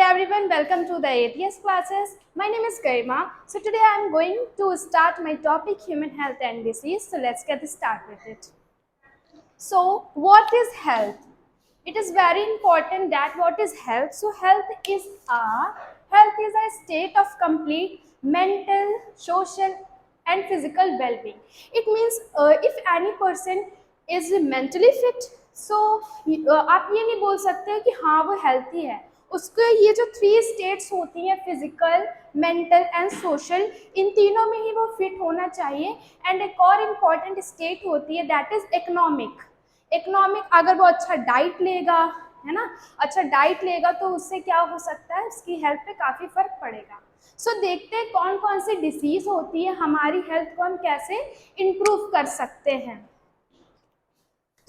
everyone, welcome to the ATS classes. My name is Garima. So today I am going to start my topic human health and disease. So let's get started with it. So what is health? It is very important that what is health. So health is a state of complete mental, social and physical well-being. It means if any person is mentally fit, so आप ये नहीं बोल सकते कि हाँ वो healthy है. उसको ये जो 3 स्टेट्स होती हैं, फिजिकल, मेंटल एंड सोशल, इन तीनों में ही वो फिट होना चाहिए. एंड एक और इम्पॉर्टेंट स्टेट होती है दैट इज इकोनॉमिक. अगर वो अच्छा डाइट लेगा, है ना, अच्छा डाइट लेगा तो उससे क्या हो सकता है, उसकी हेल्थ पे काफ़ी फर्क पड़ेगा. सो देखते हैं कौन कौन सी डिसीज़ होती है, हमारी हेल्थ को हम कैसे इम्प्रूव कर सकते हैं.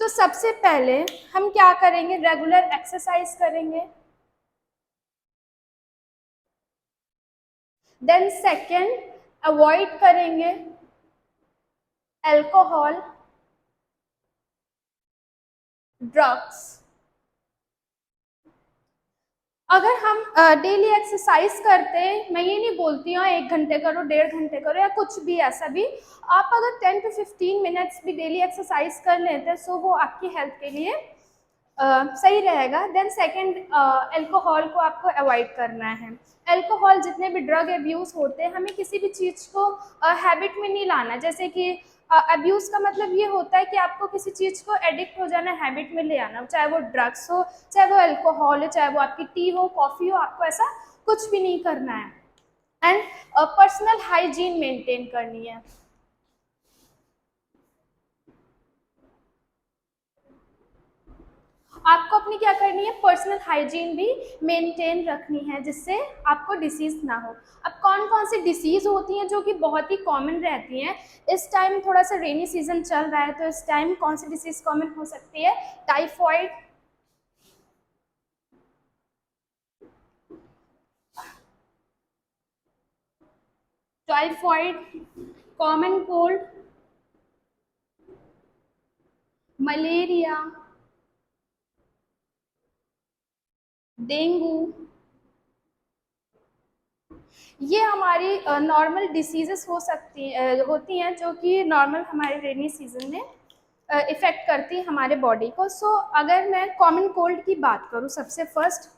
तो सबसे पहले हम क्या करेंगे, रेगुलर एक्सरसाइज करेंगे. देन सेकेंड, अवॉइड करेंगे अल्कोहल, ड्रग्स. अगर हम डेली एक्सरसाइज करते हैं, मैं ये नहीं बोलती हूँ 1 घंटे करो, 1.5 घंटे करो या कुछ भी ऐसा भी, आप अगर 10 to 15 मिनट्स भी डेली एक्सरसाइज कर लेते हैं सो वो आपकी हेल्थ के लिए सही रहेगा. देन सेकंड, अल्कोहल को आपको अवॉइड करना है. अल्कोहल, जितने भी ड्रग अब्यूज़ होते हैं, हमें किसी भी चीज़ को हैबिट में नहीं लाना. जैसे कि अब्यूज़ का मतलब ये होता है कि आपको किसी चीज़ को एडिक्ट हो जाना, हैबिट में ले आना, चाहे वो ड्रग्स हो, चाहे वो अल्कोहल हो, चाहे वो आपकी टी हो, कॉफ़ी हो, आपको ऐसा कुछ भी नहीं करना है. एंड पर्सनल हाइजीन मेंटेन करनी है. आपको अपनी क्या करनी है, पर्सनल हाइजीन भी मेंटेन रखनी है जिससे आपको डिसीज़ ना हो. अब कौन कौन सी डिसीज़ होती हैं जो कि बहुत ही कॉमन रहती हैं. इस टाइम थोड़ा सा रेनी सीजन चल रहा है, तो इस टाइम कौन सी डिसीज़ कॉमन हो सकती है, typhoid, common cold, malaria, dengue. ये हमारी नॉर्मल डिसीजेस होती हैं जो कि नॉर्मल हमारे रेनी सीजन में इफ़ेक्ट करती है हमारे बॉडी को. सो अगर मैं कॉमन कोल्ड की बात करूँ सबसे फर्स्ट,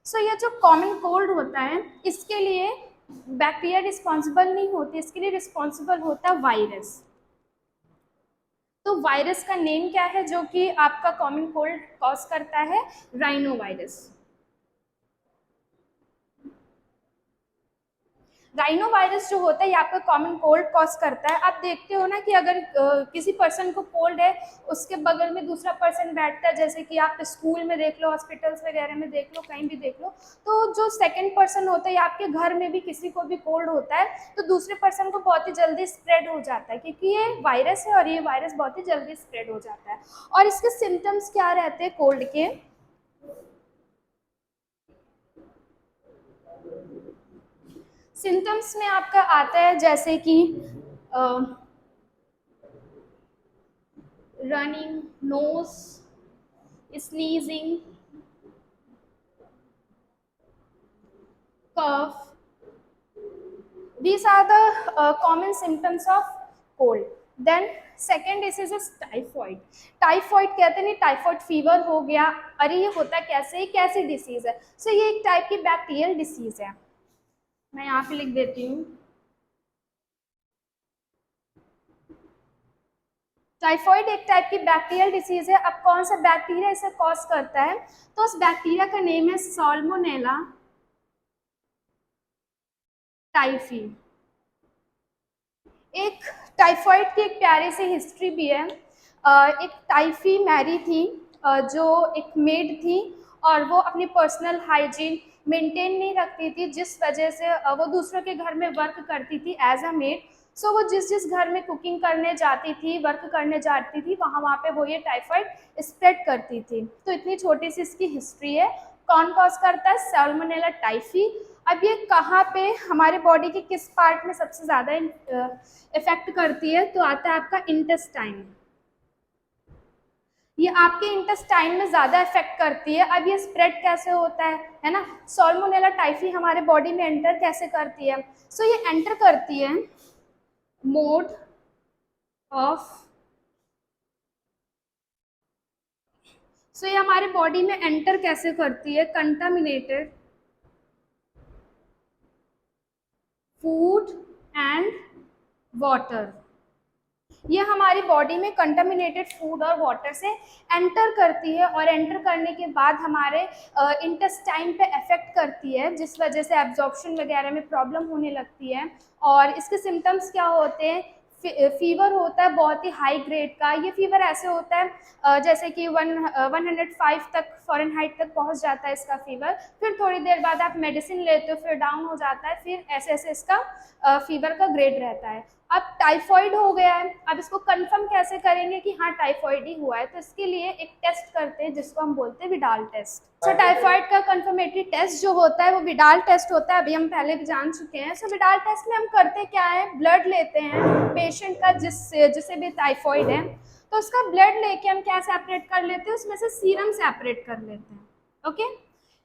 सो ये जो कॉमन कोल्ड होता है, इसके लिए बैक्टीरिया रिस्पॉन्सिबल नहीं होती, इसके लिए रिस्पॉन्सिबल होता है वायरस. तो वायरस का नेम क्या है जो कि आपका कॉमन कोल्ड कॉज करता है, राइनो वायरस. राइनो वायरस जो होता है ये आपका कॉमन कोल्ड कॉज करता है. आप देखते हो ना कि अगर किसी पर्सन को कोल्ड है, उसके बगल में दूसरा पर्सन बैठता है, जैसे कि आप स्कूल में देख लो, हॉस्पिटल्स वगैरह में देख लो, कहीं भी देख लो, तो जो सेकंड पर्सन होता है या आपके घर में भी किसी को भी कोल्ड होता है तो दूसरे पर्सन को बहुत ही जल्दी स्प्रेड हो जाता है, क्योंकि ये वायरस है और ये वायरस बहुत ही जल्दी स्प्रेड हो जाता है. और इसके सिम्टम्स क्या रहते हैं कोल्ड के, सिम्टम्स में आपका आता है जैसे कि running nose, sneezing, cough. These are the common symptoms of cold. Then second disease is typhoid. Typhoid कहते नहीं, टाइफॉइड फीवर हो गया, अरे ये होता कैसे, ये कैसी डिसीज है. सो ये एक टाइप की बैक्टीरियल डिसीज है. मैं यहाँ पे लिख देती हूँ, टाइफॉइड एक टाइप की बैक्टीरियल डिसीज है. अब कौन सा बैक्टीरिया इसे कॉज करता है, तो उस बैक्टीरिया का नेम है साल्मोनेला टाइफी. एक टाइफॉइड की एक प्यारी सी हिस्ट्री भी है. एक टाइफी मैरी थी जो एक मेड थी और वो अपनी पर्सनल हाइजीन मेंटेन नहीं रखती थी, जिस वजह से वो दूसरों के घर में वर्क करती थी एज अ मेड. सो वो जिस जिस घर में कुकिंग करने जाती थी, वर्क करने जाती थी, वहाँ पे वो ये टाइफॉइड स्प्रेड करती थी. तो इतनी छोटी सी इसकी हिस्ट्री है. कौन कॉज करता है, सैल्मोनेला टाइफी. अब ये कहाँ पे हमारे बॉडी के किस पार्ट में सबसे ज़्यादा इफेक्ट करती है, तो आता है आपका इंटेस्टाइन. ये आपके इंटेस्टाइन में ज्यादा इफेक्ट करती है। अब ये स्प्रेड कैसे होता है ना, सॉल्मोनेला टाइफी हमारे बॉडी में एंटर कैसे करती है। सो ये एंटर करती है मोड ऑफ, सो ये हमारे बॉडी में एंटर कैसे करती है, कंटामिनेटेड फूड एंड वाटर। ये हमारी बॉडी में कंटामिनेटेड फूड और वाटर से एंटर करती है, और एंटर करने के बाद हमारे इंटेस्टाइन पे अफेक्ट करती है, जिस वजह से एब्जॉर्प्शन वगैरह में प्रॉब्लम होने लगती है। और इसके सिम्टम्स क्या होते हैं, फीवर होता है बहुत ही हाई ग्रेड का। ये फीवर ऐसे होता है जैसे कि 105 तक फ़ारेनहाइट तक पहुंच जाता है इसका फीवर। फिर थोड़ी देर बाद आप मेडिसिन लेते हो, फिर डाउन हो जाता है, फिर ऐसे ऐसे इसका फीवर का ग्रेड रहता है। अब टाइफॉइड हो गया है, अब इसको कंफर्म कैसे करेंगे कि हाँ टाइफॉइड ही हुआ है, तो इसके लिए एक टेस्ट करते हैं जिसको हम बोलते हैं विडाल टेस्ट। तो टाइफॉइड का कंफर्मेटरी टेस्ट जो होता है वो विडाल टेस्ट होता है, अभी हम पहले भी जान चुके हैं। सो विडाल टेस्ट में हम करते क्या है, ब्लड लेते हैं पेशेंट का जिसे भी टाइफॉइड है, तो उसका ब्लड लेके हम क्या सेपरेट कर लेते हैं, उसमें से सीरम सेपरेट कर लेते हैं। ओके,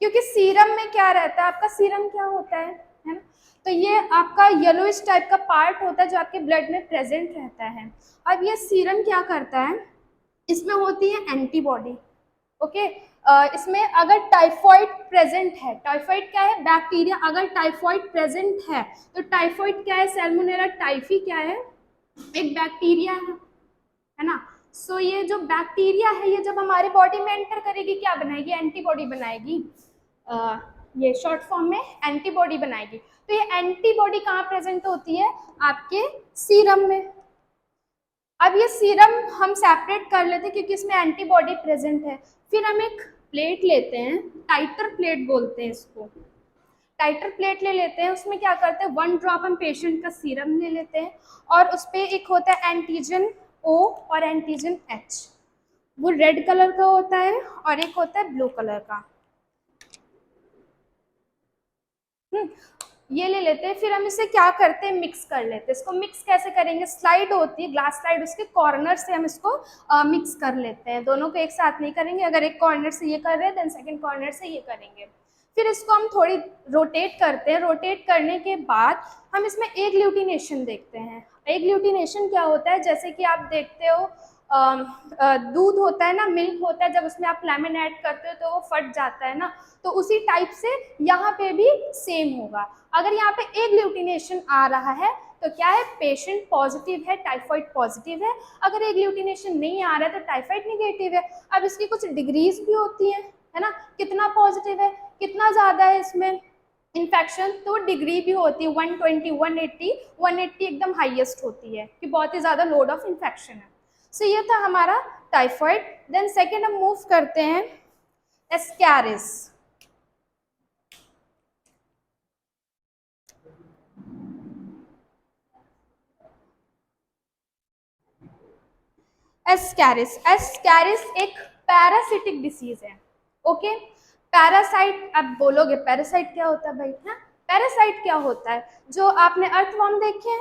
क्योंकि सीरम में क्या रहता है, आपका सीरम क्या होता है ना, तो ये आपका येलोइश टाइप का पार्ट होता है जो आपके ब्लड में प्रेजेंट रहता है। अब ये सीरम क्या करता है, इसमें होती है एंटीबॉडी। ओके, इसमें अगर टाइफॉइड प्रेजेंट है, टाइफॉइड क्या है, बैक्टीरिया, अगर टाइफॉइड प्रेजेंट है तो टाइफॉइड क्या है, सैल्मोनेला टाइफी क्या है, एक बैक्टीरिया है ना। सो ये जो बैक्टीरिया है ये जब हमारे बॉडी में एंटर करेगी क्या बनाएगी, एंटीबॉडी बनाएगी। ये शॉर्ट फॉर्म में एंटीबॉडी बनाएगी। तो ये एंटीबॉडी कहाँ प्रेजेंट होती है, आपके सीरम में। अब ये सीरम हम सेपरेट कर लेते हैं क्योंकि इसमें एंटीबॉडी प्रेजेंट है। फिर हम एक प्लेट लेते हैं, टाइटर प्लेट बोलते हैं इसको, टाइटर प्लेट ले लेते हैं। उसमें क्या करते हैं, 1 ड्रॉप हम पेशेंट का सीरम ले लेते हैं, और उस पर एक होता है एंटीजन ओ और एंटीजन एच, वो रेड कलर का होता है और एक होता है ब्लू कलर का। ये ले लेते हैं। फिर हम इसे क्या करते हैं, मिक्स कर लेते हैं। इसको मिक्स कैसे करेंगे, स्लाइड होती है ग्लास स्लाइड, उसके कॉर्नर से हम इसको मिक्स कर लेते हैं। दोनों को एक साथ नहीं करेंगे, अगर एक कॉर्नर से ये कर रहे हैं देन सेकंड कॉर्नर से ये करेंगे। फिर इसको हम थोड़ी रोटेट करते हैं। रोटेट करने के बाद हम इसमें एक ल्यूटिनेशन देखते हैं। एक ल्यूटिनेशन क्या होता है, जैसे कि आप देखते हो दूध होता है ना, मिल्क होता है, जब उसमें आप लेमन ऐड करते हो तो वो फट जाता है ना, तो उसी टाइप से यहाँ पे भी सेम होगा। अगर यहाँ पे एक ल्यूटिनेशन आ रहा है तो क्या है, पेशेंट पॉजिटिव है, टाइफॉइड पॉजिटिव है। अगर एक ल्यूटिनेशन नहीं आ रहा है तो टाइफॉइड निगेटिव है। अब इसकी कुछ डिग्रीज भी होती है ना, कितना पॉजिटिव है, कितना ज़्यादा है इसमें इन्फेक्शन, तो डिग्री भी होती है 120, 180, 180 एकदम हाईएस्ट होती है कि बहुत ही ज़्यादा लोड ऑफ इन्फेक्शन है। सो ये था हमारा टाइफॉइड। देन सेकेंड हम मूव करते हैं एस्कैरिस। एस्कैरिस, एस्कैरिस एक पैरासिटिक डिसीज है। ओके, पैरासाइट, अब बोलोगे पैरासाइट क्या होता है भाई, है पैरासाइट क्या होता है, जो आपने अर्थवर्म देखे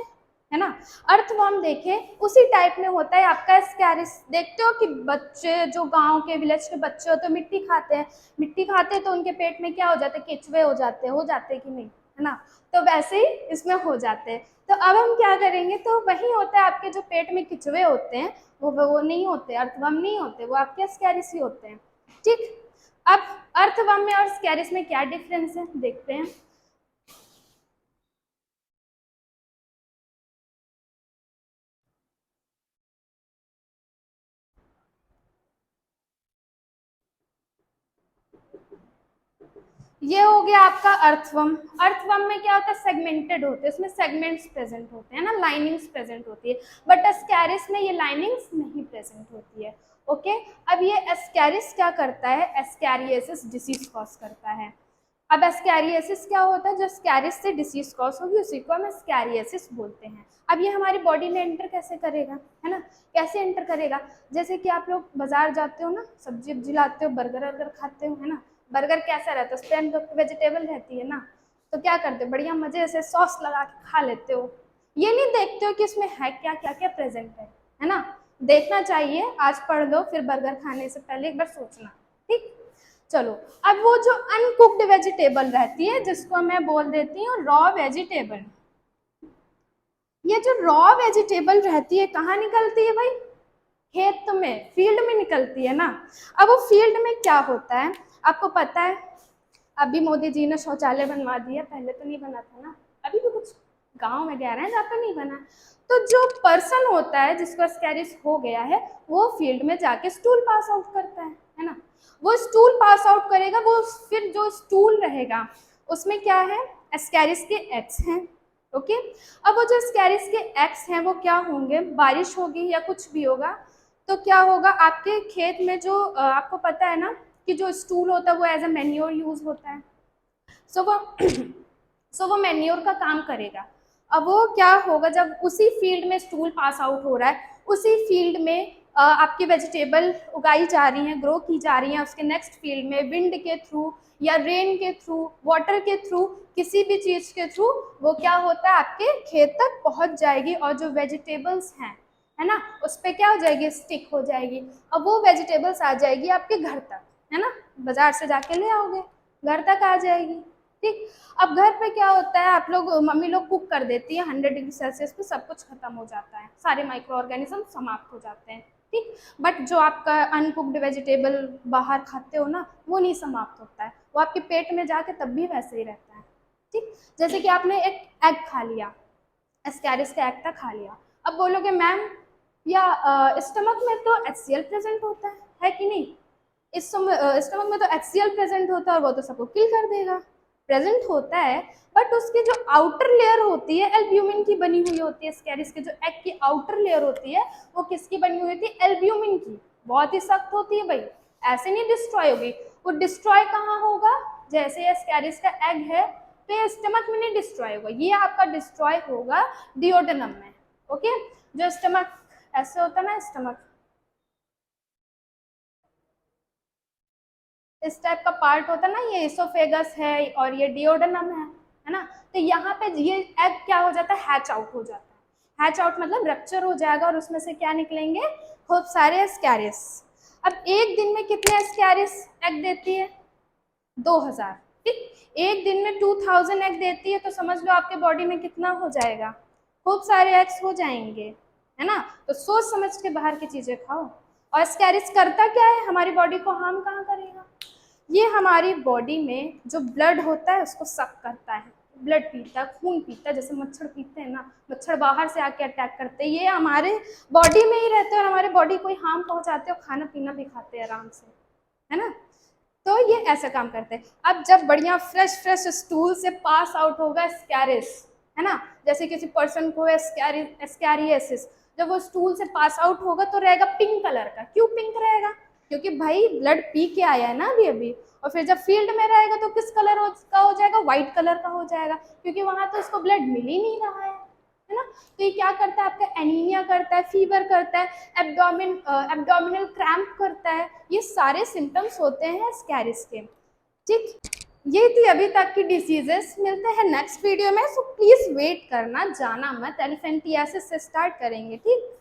है ना, अर्थवर्म देखे उसी टाइप में होता है आपका एस्कैरिस। देखते हो कि बच्चे जो गांव के विलेज के बच्चे होते हैं मिट्टी खाते हैं, मिट्टी खाते हैं तो उनके पेट में क्या हो जाता है, केचुए हो जाते हैं कि नहीं, है ना, तो वैसे ही इसमें हो जाते हैं। तो अब हम क्या करेंगे, तो वही होता है आपके जो पेट में केचुए होते हैं वो नहीं होते, अर्थवर्म नहीं होते, वो आपके स्कैरिस ही होते हैं। ठीक, अब अर्थवर्म में और स्कैरिस में क्या डिफरेंस है देखते हैं। ये हो गया आपका अर्थवर्म। अर्थवर्म में क्या होता है, सेगमेंटेड होते हैं, उसमें सेगमेंट्स प्रेजेंट होते हैं ना, लाइनिंग्स प्रेजेंट होती है। बट एस्कैरिस में ये लाइनिंग्स नहीं प्रेजेंट होती है। ओके, अब ये एस्कैरिस क्या करता है, एस्कैरियोसिस डिसीज कॉज करता है। अब एस्कैरियोसिस क्या होता है, जो स्कैरिस से डिसीज कॉज होगी उसी को हम एस्कैरियोसिस बोलते हैं। अब ये हमारी बॉडी में एंटर कैसे करेगा, है ना, कैसे एंटर करेगा, जैसे कि आप लोग बाजार जाते हो ना, सब्जी वब्जी लाते हो, बर्गर वर्गर खाते हो, है ना, बर्गर कैसा रहता है, उस पर वेजिटेबल रहती है ना, तो क्या करते हो, बढ़िया मजे से सॉस लगा के खा लेते हो। ये नहीं देखते हो कि इसमें है क्या क्या क्या प्रेजेंट है ना। देखना चाहिए, आज पढ़ लो, फिर बर्गर खाने से पहले एक बार सोचना। ठीक, चलो। अब वो जो अनकुक्ड वेजिटेबल रहती है, जिसको मैं बोल देती हूँ रॉ वेजिटेबल, ये जो रॉ वेजिटेबल रहती है कहाँ निकलती है भाई? खेत में, फील्ड में निकलती है ना। अब वो फील्ड में क्या होता है आपको पता है? अभी मोदी जी ने शौचालय बनवा दिया, पहले तो नहीं बना था ना, अभी भी कुछ गांव वगैरह है जहाँ पर नहीं बना। तो जो पर्सन होता है जिसको एस्कैरिस हो गया है, वो फील्ड में जाके स्टूल पास आउट करता है ना। वो स्टूल पास आउट करेगा, वो फिर जो स्टूल रहेगा उसमें क्या है? एस्कैरिस के एग्स हैं। ओके, अब वो जो एस्कैरिस के एग्स हैं वो क्या होंगे? बारिश होगी या कुछ भी होगा तो क्या होगा आपके खेत में, जो आपको पता है ना कि जो स्टूल होता है वो एज अ मैन्योर यूज होता है। सो वो सो वो मैन्योर का काम करेगा। अब वो क्या होगा, जब उसी फील्ड में स्टूल पास आउट हो रहा है, उसी फील्ड में आपकी वेजिटेबल उगाई जा रही हैं, ग्रो की जा रही हैं, उसके नेक्स्ट फील्ड में विंड के थ्रू या रेन के थ्रू, वाटर के थ्रू, किसी भी चीज़ के थ्रू वो क्या होता है आपके खेत तक पहुंच जाएगी, और जो वेजिटेबल्स हैं है ना उस पर क्या हो जाएगी? स्टिक हो जाएगी। अब वो वेजिटेबल्स आ जाएगी आपके घर तक, है ना, बाजार से जाके ले आओगे, घर तक आ जाएगी। ठीक, अब घर पे क्या होता है, आप लोग, मम्मी लोग कुक कर देती है 100 डिग्री सेल्सियस पे, सब कुछ खत्म हो जाता है, सारे माइक्रो ऑर्गेनिज्म समाप्त हो जाते हैं। ठीक, बट जो आपका अनकुक्ड वेजिटेबल बाहर खाते हो ना, वो नहीं समाप्त होता है, वो आपके पेट में जाके तब भी वैसे ही रहता है। ठीक, जैसे कि आपने एक एग खा लिया, एस्कैरिस का एग था, खा लिया, अब बोलोगे मैम या स्टमक में तो HCl प्रेजेंट होता है कि नहीं? इस स्टमक में तो HCl प्रेजेंट होता है और वो तो सबको किल कर देगा। प्रेजेंट होता है, बट उसकी जो आउटर लेयर होती है एल्ब्यूमिन की बनी हुई होती है। स्कैरिस के जो एग की आउटर लेयर होती है वो किसकी बनी हुई होती है? एल्ब्यूमिन की। बहुत ही सख्त होती है भाई, ऐसे नहीं डिस्ट्रॉय होगी। वो डिस्ट्रॉय कहाँ होगा? जैसे ये स्कैरिस का एग है तो ये स्टमक में नहीं डिस्ट्रॉय होगा, ये आपका डिस्ट्रॉय होगा डिओडेनम में। ओके, जो स्टमक ऐसे होता है ना, स्टमक इस टाइप का पार्ट होता है ना, ये इसोफेगस है और ये डिओडेनम है ना। तो यहाँ पे ये एग क्या हो जाता है? हैच आउट हो जाता है। हैच आउट मतलब रप्चर हो जाएगा और उसमें से क्या निकलेंगे? खूब सारे एस्कैरिस। अब एक दिन में कितने एस्कैरिस एग देती है? 2000। ठीक, एक दिन में 2000 एग देती है तो समझ लो आपके बॉडी में कितना हो जाएगा? खूब सारे एग्स हो जाएंगे, है ना। तो सोच समझ के बाहर की चीजें खाओ। और एस्कैरिस करता क्या है? हमारी बॉडी को हार्म कहाँ करेगा? ये हमारी बॉडी में जो ब्लड होता है उसको सक करता है, ब्लड पीता है, खून पीता है, जैसे मच्छर पीते हैं ना, मच्छर बाहर से आके अटैक करते हैं, ये हमारे बॉडी में ही रहते हैं और हमारे बॉडी को ही हार्म पहुंचाते हैं और खाना पीना भी खाते हैं आराम से, है ना। तो ये ऐसा काम करते हैं। अब जब बढ़िया फ्रेश फ्रेश स्टूल से पास आउट होगा स्कैरिस, है ना, जैसे किसी पर्सन को एस्कैरियसिस, जब वो स्टूल से पास आउट होगा तो रहेगा पिंक कलर का। क्यों पिंक रहेगा? क्योंकि भाई ब्लड पी के आया है ना अभी अभी, और फिर जब फील्ड में रहेगा तो किस कलर का हो जाएगा? व्हाइट कलर का हो जाएगा, क्योंकि वहां तो उसको ब्लड मिल ही नहीं रहा है ना। तो ये क्या करता है? आपका एनीमिया करता है, फीवर करता है, एब्डोमिनल क्रैम्प करता है, ये सारे सिम्टम्स होते हैं स्कैरिस के। ठीक, ये थी अभी तक की डिसीजेस। मिलते हैं नेक्स्ट वीडियो में, सो प्लीज वेट करना, जाना मत, एलिफेंटियासिस से स्टार्ट करेंगे। ठीक।